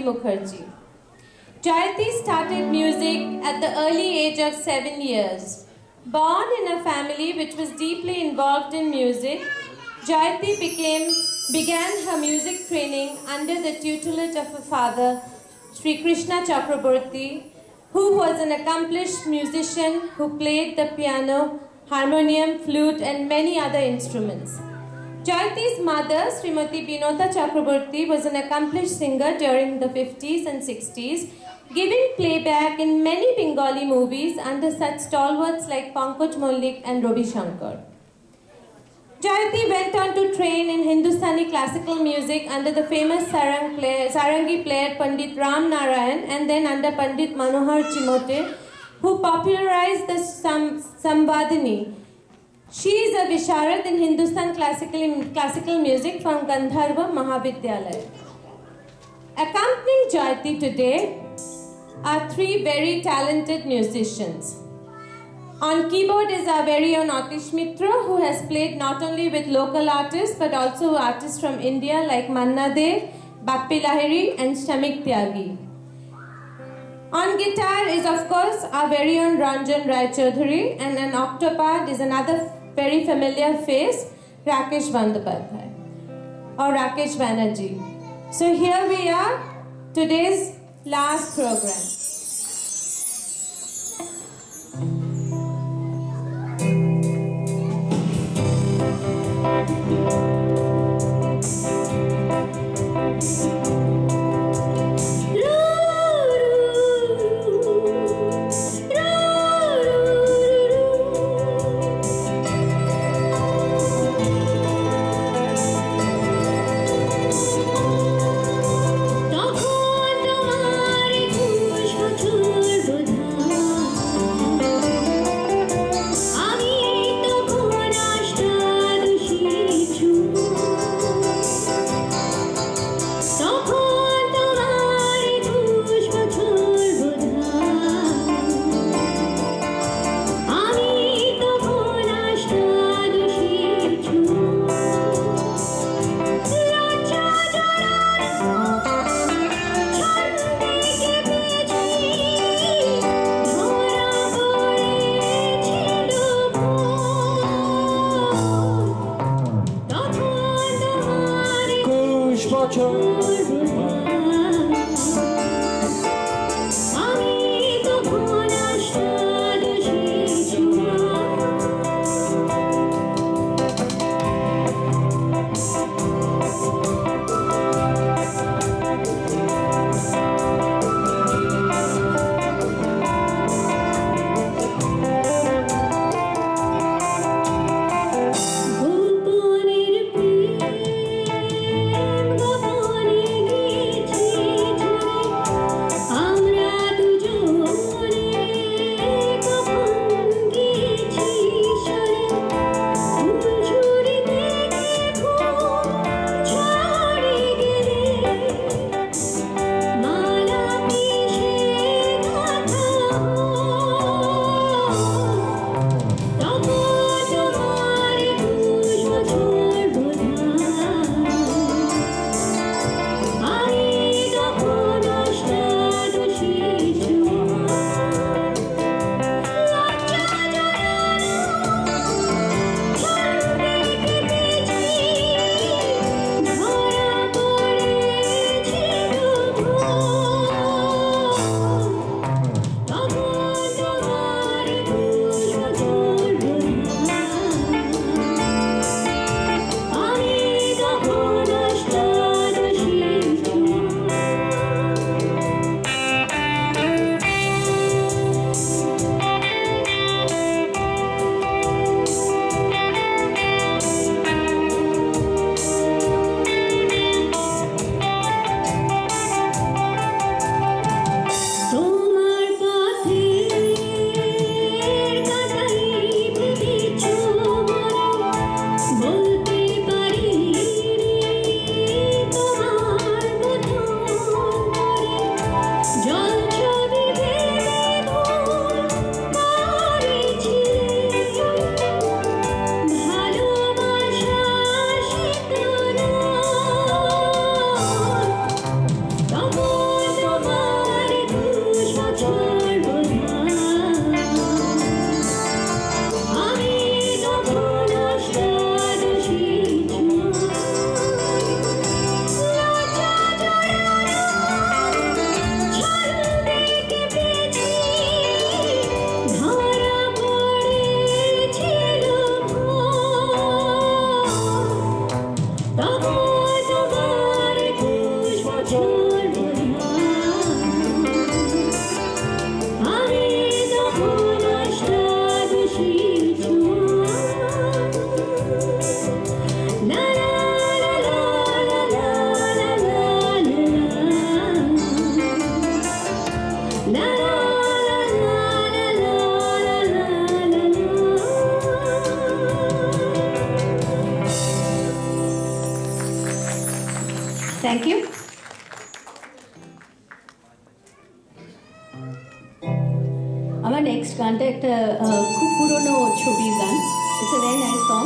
Mukherjee. Jayati started music at the early age of 7 years. Born in a family which was deeply involved in music, Jayati began her music training under the tutelage of her father, Sri Krishna Chakraborty, who was an accomplished musician who played the piano, harmonium, flute, and many other instruments. Jayati's mother, Srimati Binota Chakraborty, was an accomplished singer during the 50s and 60s, giving playback in many Bengali movies under such stalwarts like Pankaj Mollik and Ravi Shankar. Jayati went on to train in Hindustani classical music under the famous Sarangi player Pandit Ram Narayan and then under Pandit Manohar Chimote, who popularized the Samvadini. She is a Visharad in Hindustan classical music from Gandharva Mahavidyalaya. Accompanying Jayati today are three very talented musicians. On keyboard is our very own Atish Mitra, who has played not only with local artists but also artists from India like Manna Dev, Bappi Lahiri and Shamik Tyagi. On guitar is of course our very own Ranjan Rai Chaudhary, and an octopad is another very familiar face, Rakesh Bandyopadhyay or Rakesh Banerjee. So here we are, today's last program. তখন তোমার খুশ আমার next গানটা একটা খুব পুরনো ছবির গান। It's a very nice song.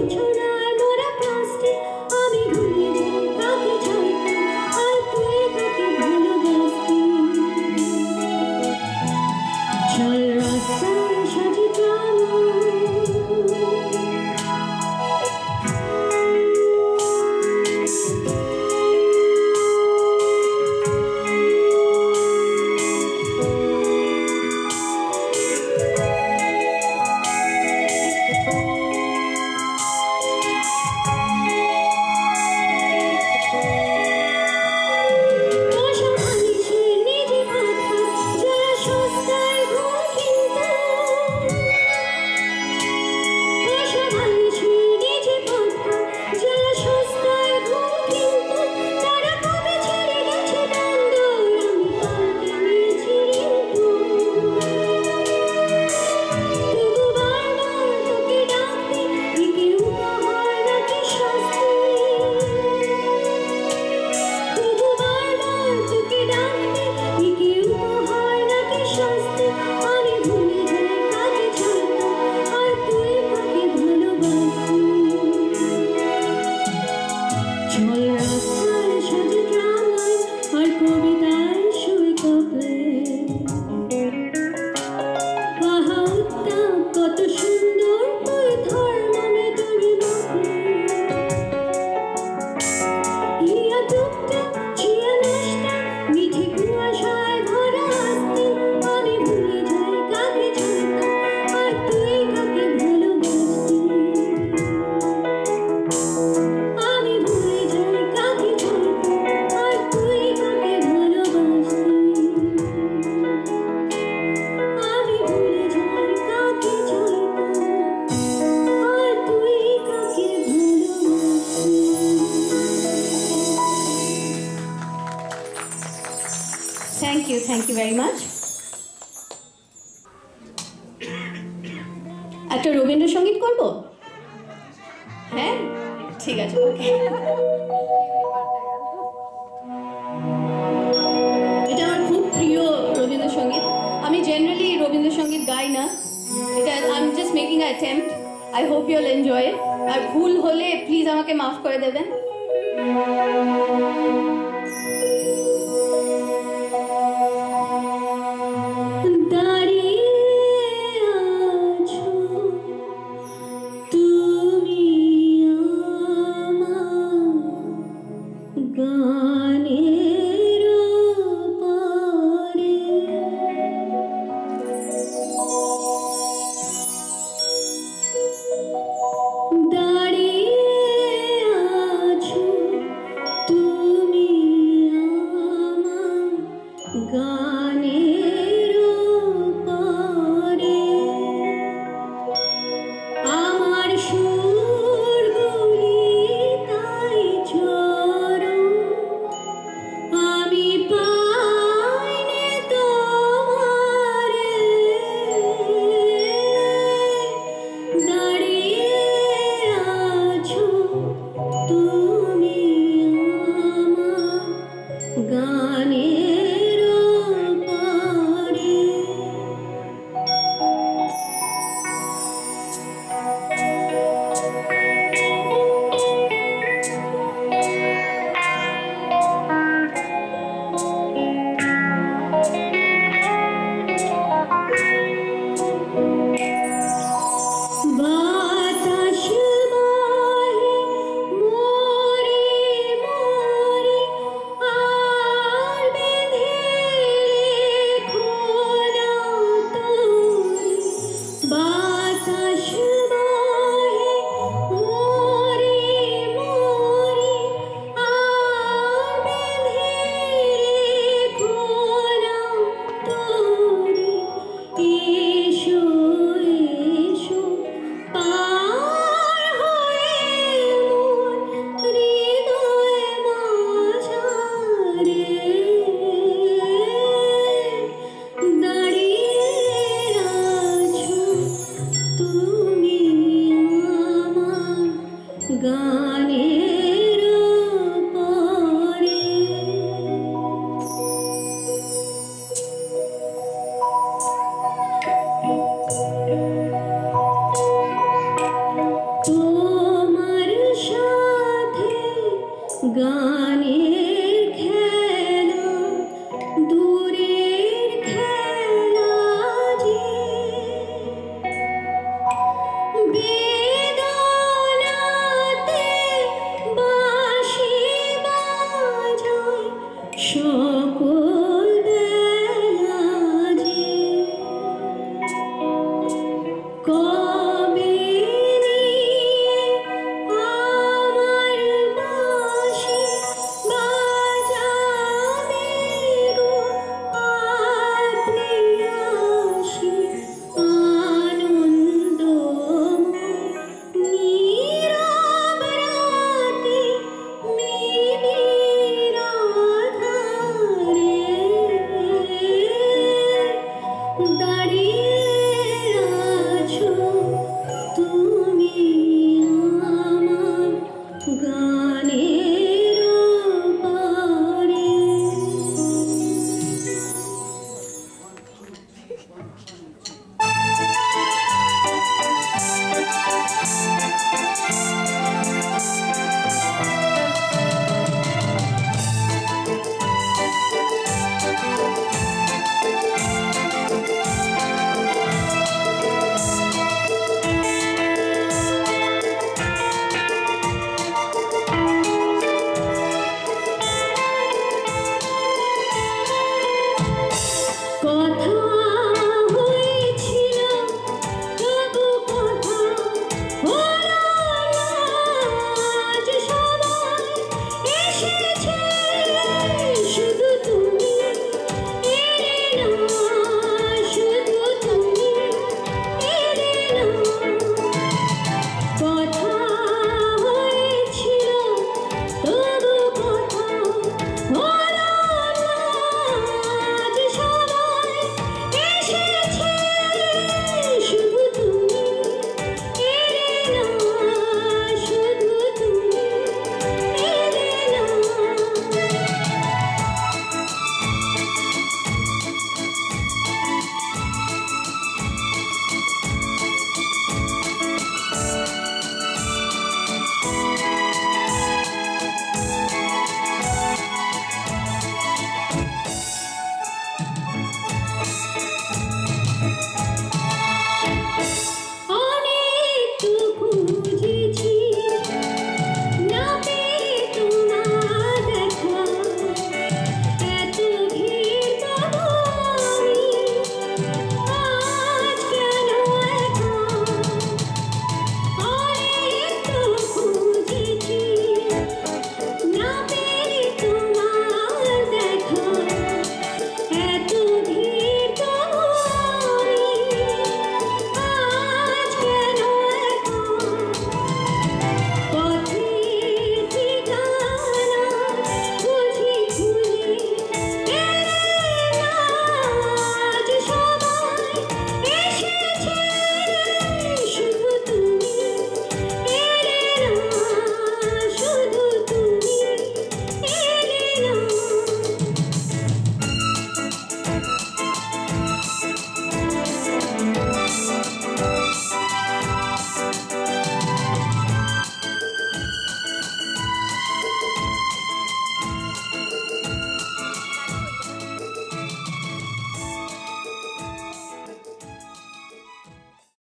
আলোচনায় মোরা প্লাস্টিক আমি ভুলে যাই কাকে চাইতাম আর তুই কাকে ভালোবাসতি চল রাস্তায় সাজি drama Thank you very much. একটা রবীন্দ্রসঙ্গীত করব? হ্যাঁ ঠিক আছে ওকে এটা আমার খুব প্রিয় রবীন্দ্রসঙ্গীত আমি জেনারেলি রবীন্দ্রসঙ্গীত গাই না এটা I am just making a attempt I hope you will enjoy it আর ভুল হলে প্লিজ আমাকে মাফ করে দেবেন God.